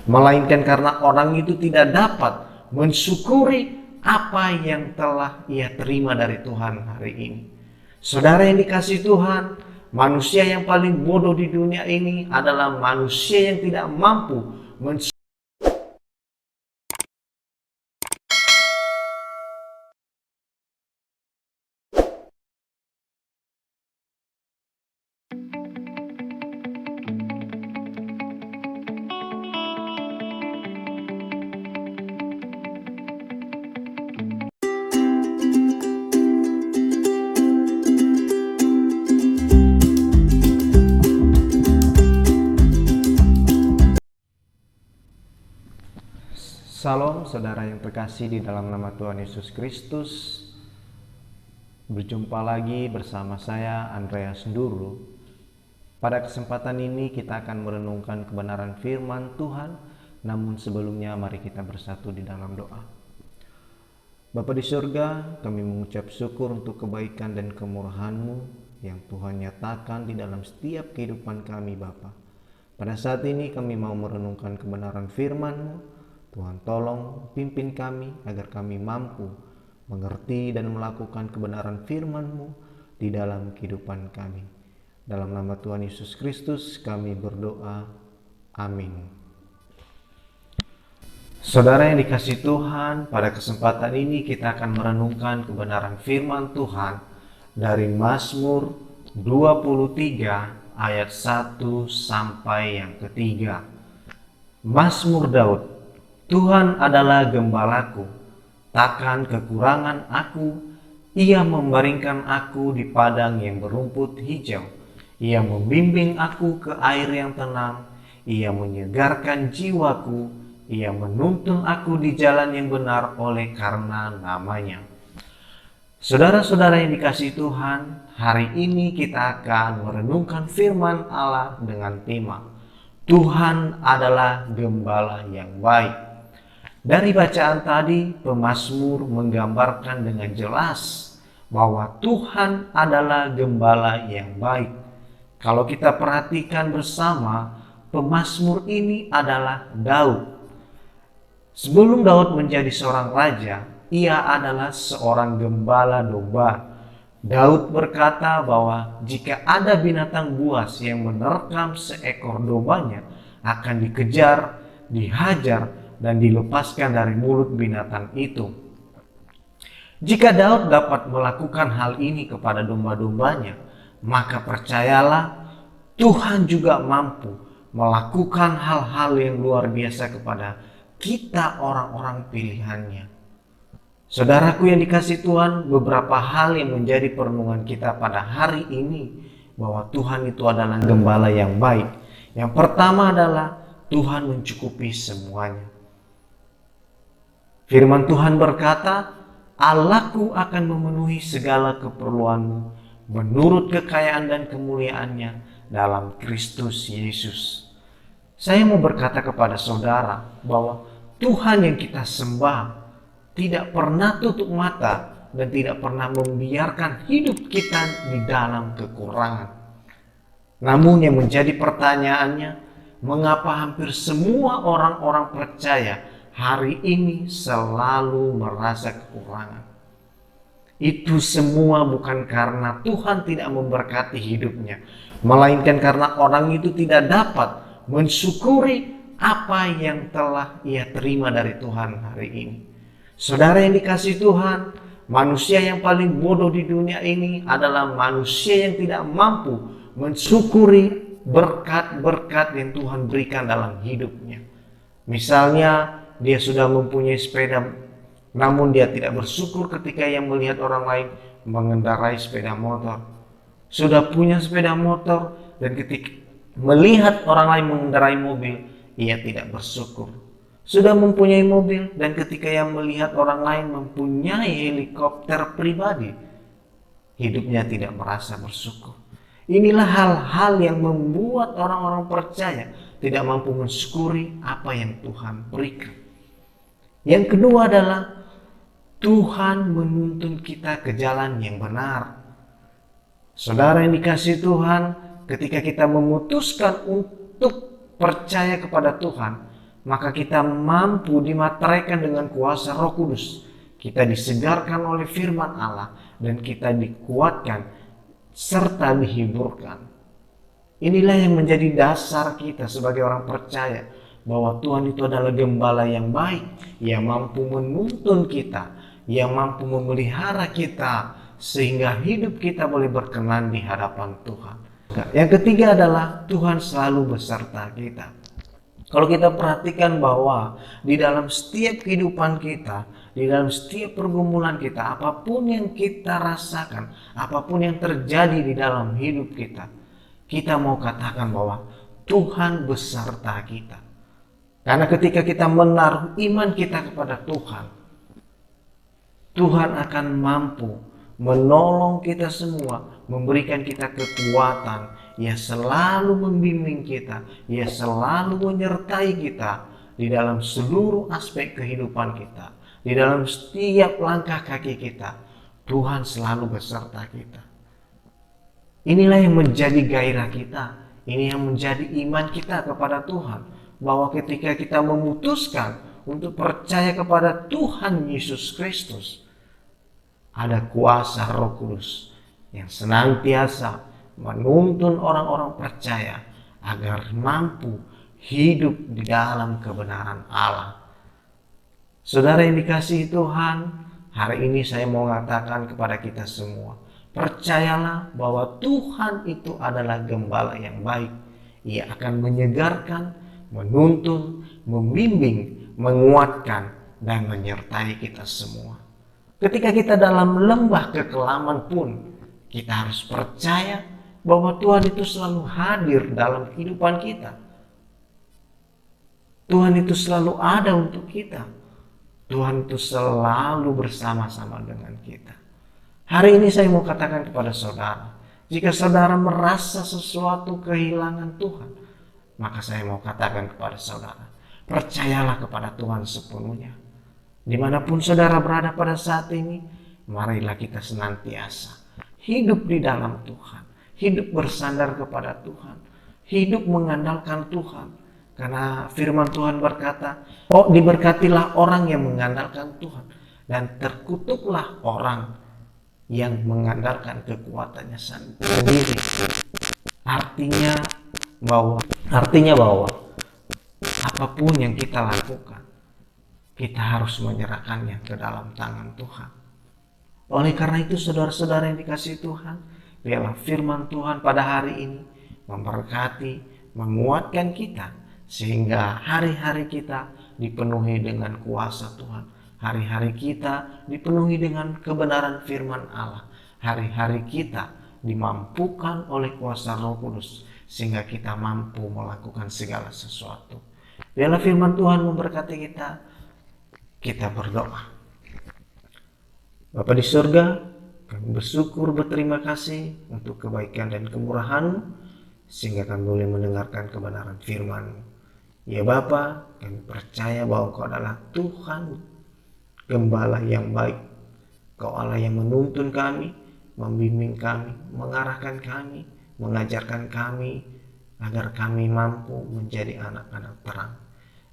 melainkan karena orang itu tidak dapat mensyukuri apa yang telah ia terima dari Tuhan hari ini. Saudara yang dikasihi Tuhan, manusia yang paling bodoh di dunia ini adalah manusia yang tidak mampu mensyukuri. Salam saudara yang terkasih di dalam nama Tuhan Yesus Kristus. Berjumpa lagi bersama saya Andreas Nduru. Pada kesempatan ini kita akan merenungkan kebenaran firman Tuhan. Namun sebelumnya mari kita bersatu di dalam doa. Bapa di surga, kami mengucap syukur untuk kebaikan dan kemurahan-Mu yang Tuhan nyatakan di dalam setiap kehidupan kami Bapa. Pada saat ini kami mau merenungkan kebenaran firman-Mu. Tuhan tolong pimpin kami agar kami mampu mengerti dan melakukan kebenaran firman-Mu di dalam kehidupan kami. Dalam nama Tuhan Yesus Kristus kami berdoa. Amin. Saudara yang dikasihi Tuhan, pada kesempatan ini kita akan merenungkan kebenaran firman Tuhan dari Mazmur 23 ayat 1 sampai yang ketiga. Mazmur Daud. Tuhan adalah gembalaku, takkan kekurangan aku. Ia membaringkan aku di padang yang berumput hijau. Ia membimbing aku ke air yang tenang. Ia menyegarkan jiwaku. Ia menuntun aku di jalan yang benar oleh karena namanya. Saudara-saudara yang dikasihi Tuhan, hari ini kita akan merenungkan firman Allah dengan tema Tuhan adalah gembala yang baik. Dari bacaan tadi, pemazmur menggambarkan dengan jelas bahwa Tuhan adalah gembala yang baik. Kalau kita perhatikan bersama, pemazmur ini adalah Daud. Sebelum Daud menjadi seorang raja, ia adalah seorang gembala domba. Daud berkata bahwa jika ada binatang buas yang menerkam seekor dombanya, akan dikejar, dihajar, dan dilepaskan dari mulut binatang itu. Jika Daud dapat melakukan hal ini kepada domba-dombanya, maka percayalah Tuhan juga mampu melakukan hal-hal yang luar biasa kepada kita orang-orang pilihannya. Saudaraku yang dikasihi Tuhan, beberapa hal yang menjadi perenungan kita pada hari ini bahwa Tuhan itu adalah gembala yang baik. Yang pertama adalah Tuhan mencukupi semuanya. Firman Tuhan berkata, Allahku akan memenuhi segala keperluanmu menurut kekayaan dan kemuliaannya dalam Kristus Yesus. Saya mau berkata kepada saudara bahwa Tuhan yang kita sembah tidak pernah tutup mata dan tidak pernah membiarkan hidup kita di dalam kekurangan. Namun yang menjadi pertanyaannya, mengapa hampir semua orang-orang percaya hari ini selalu merasa kekurangan? Itu semua bukan karena Tuhan tidak memberkati hidupnya, melainkan karena orang itu tidak dapat mensyukuri apa yang telah ia terima dari Tuhan hari ini. Saudara yang dikasihi Tuhan, manusia yang paling bodoh di dunia ini adalah manusia yang tidak mampu mensyukuri berkat-berkat yang Tuhan berikan dalam hidupnya. Misalnya, dia sudah mempunyai sepeda, namun dia tidak bersyukur ketika ia melihat orang lain mengendarai sepeda motor. Sudah punya sepeda motor dan ketika melihat orang lain mengendarai mobil, ia tidak bersyukur. Sudah mempunyai mobil dan ketika ia melihat orang lain mempunyai helikopter pribadi, hidupnya tidak merasa bersyukur. Inilah hal-hal yang membuat orang-orang percaya tidak mampu mensyukuri apa yang Tuhan berikan. Yang kedua adalah Tuhan menuntun kita ke jalan yang benar. Saudara yang dikasihi Tuhan, ketika kita memutuskan untuk percaya kepada Tuhan, maka kita mampu dimateraikan dengan kuasa Roh Kudus. Kita disegarkan oleh firman Allah dan kita dikuatkan serta dihiburkan. Inilah yang menjadi dasar kita sebagai orang percaya, bahwa Tuhan itu adalah gembala yang baik, yang mampu menuntun kita, yang mampu memelihara kita sehingga hidup kita boleh berkenan di hadapan Tuhan. Yang ketiga adalah Tuhan selalu beserta kita. Kalau kita perhatikan bahwa di dalam setiap kehidupan kita, di dalam setiap pergumulan kita, apapun yang kita rasakan, apapun yang terjadi di dalam hidup kita, kita mau katakan bahwa Tuhan beserta kita. Karena ketika kita menaruh iman kita kepada Tuhan, Tuhan akan mampu menolong kita semua, memberikan kita kekuatan. Ia selalu membimbing kita, Ia selalu menyertai kita di dalam seluruh aspek kehidupan kita, di dalam setiap langkah kaki kita. Tuhan selalu beserta kita. Inilah yang menjadi gairah kita, ini yang menjadi iman kita kepada Tuhan, bahwa ketika kita memutuskan untuk percaya kepada Tuhan Yesus Kristus, ada kuasa Roh Kudus yang senantiasa menuntun orang-orang percaya agar mampu hidup di dalam kebenaran Allah. Saudara yang dikasihi Tuhan, hari ini saya mau mengatakan kepada kita semua, percayalah bahwa Tuhan itu adalah gembala yang baik. Ia akan menyegarkan, menuntun, membimbing, menguatkan, dan menyertai kita semua. Ketika kita dalam lembah kekelaman pun, kita harus percaya bahwa Tuhan itu selalu hadir dalam kehidupan kita. Tuhan itu selalu ada untuk kita. Tuhan itu selalu bersama-sama dengan kita. Hari ini saya mau katakan kepada saudara, jika saudara merasa sesuatu kehilangan Tuhan, maka saya mau katakan kepada saudara, percayalah kepada Tuhan sepenuhnya. Dimanapun saudara berada pada saat ini, marilah kita senantiasa hidup di dalam Tuhan, hidup bersandar kepada Tuhan, hidup mengandalkan Tuhan. Karena firman Tuhan berkata, oh diberkatilah orang yang mengandalkan Tuhan, dan terkutuklah orang yang mengandalkan kekuatannya sendiri. Artinya bahwa apapun yang kita lakukan, kita harus menyerahkannya ke dalam tangan Tuhan. Oleh karena itu saudara-saudara yang dikasihi Tuhan, biarlah firman Tuhan pada hari ini memberkati, menguatkan kita, sehingga hari-hari kita dipenuhi dengan kuasa Tuhan. Hari-hari kita dipenuhi dengan kebenaran firman Allah. Hari-hari kita dimampukan oleh kuasa Roh Kudus, sehingga kita mampu melakukan segala sesuatu. Biarlah firman Tuhan memberkati kita. Kita berdoa. Bapa di surga, kami bersyukur, berterima kasih untuk kebaikan dan kemurahan-Mu, sehingga kami boleh mendengarkan kebenaran firman-Mu. Ya Bapa, kami percaya bahwa Engkau adalah Tuhan, gembala yang baik. Engkau Allah yang menuntun kami, membimbing kami, mengarahkan kami, mengajarkan kami, agar kami mampu menjadi anak-anak terang.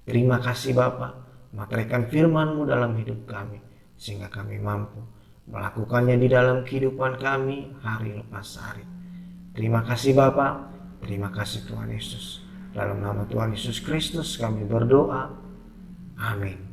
Terima kasih Bapa, materaikan firman-Mu dalam hidup kami, sehingga kami mampu melakukannya di dalam kehidupan kami hari lepas hari. Terima kasih Bapa, terima kasih Tuhan Yesus. Dalam nama Tuhan Yesus Kristus kami berdoa. Amin.